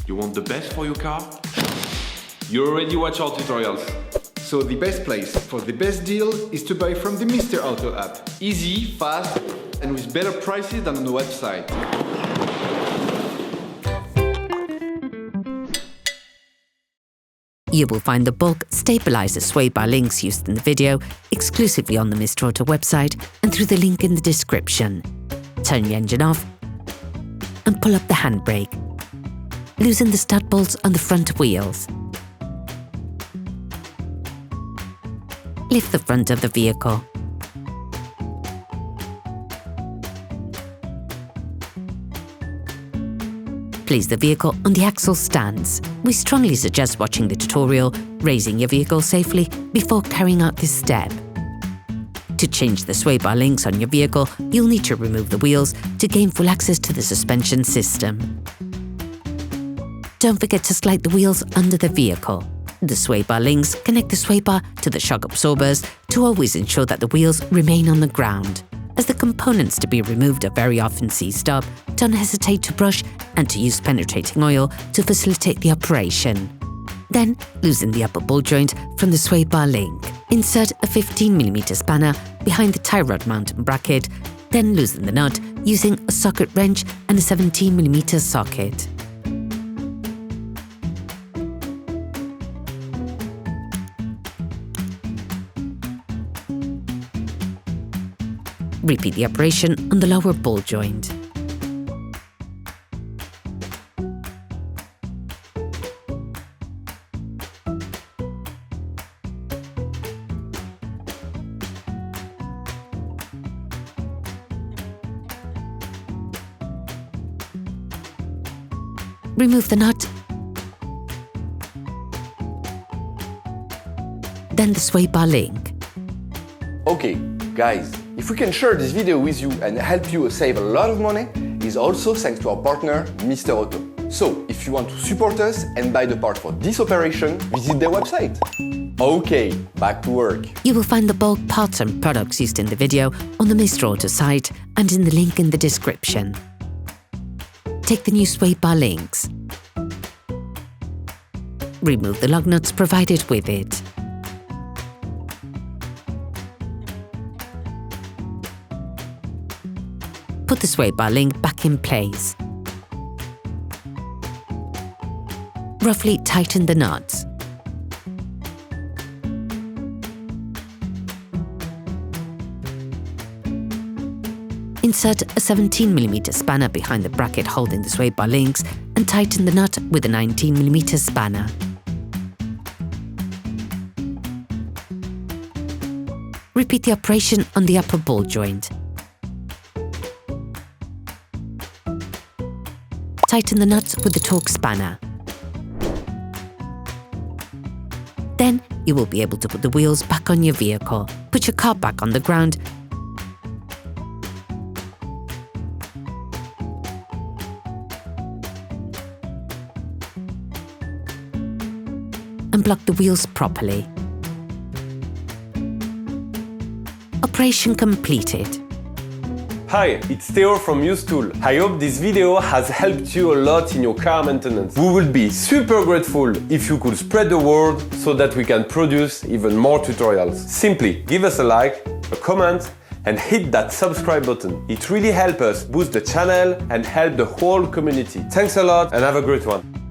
You want the best for your car? You already watch our tutorials. So the best place for the best deal is to buy from the Mr. Auto app. Easy, fast, and with better prices than on the website. You will find the bulk stabilizer sway bar links used in the video exclusively on the Mr. Auto website and through the link in the description. Turn your engine off and pull up the handbrake. Loosen the stud bolts on the front wheels. Lift the front of the vehicle. Place the vehicle on the axle stands. We strongly suggest watching the tutorial, raising your vehicle safely before carrying out this step. To change the sway bar links on your vehicle, you'll need to remove the wheels to gain full access to the suspension system. Don't forget to slide the wheels under the vehicle. The sway bar links connect the sway bar to the shock absorbers to always ensure that the wheels remain on the ground. As the components to be removed are very often seized up, don't hesitate to brush and to use penetrating oil to facilitate the operation. Then, loosen the upper ball joint from the sway bar link. Insert a 15mm spanner behind the tie rod mounting bracket, then loosen the nut using a socket wrench and a 17mm socket. Repeat the operation on the lower ball joint. Remove the nut, then the sway bar link. Okay, guys, if we can share this video with you and help you save a lot of money, is also thanks to our partner, Mr. Auto. So, if you want to support us and buy the part for this operation, visit their website. Okay, back to work. You will find the bulk parts and products used in the video on the Mr. Auto site and in the link in the description. Take the new sway bar links. Remove the lug nuts provided with it. Put the sway bar link back in place. Roughly tighten the nuts. Insert a 17mm spanner behind the bracket holding the sway bar links and tighten the nut with a 19mm spanner. Repeat the operation on the upper ball joint. Tighten the nuts with the torque spanner. Then you will be able to put the wheels back on your vehicle. Put your car back on the ground and block the wheels properly. Operation completed. Hi, it's Theo from UseTool. I hope this video has helped you a lot in your car maintenance. We would be super grateful if you could spread the word so that we can produce even more tutorials. Simply give us a like, a comment, and hit that subscribe button. It really helps us boost the channel and help the whole community. Thanks a lot and have a great one.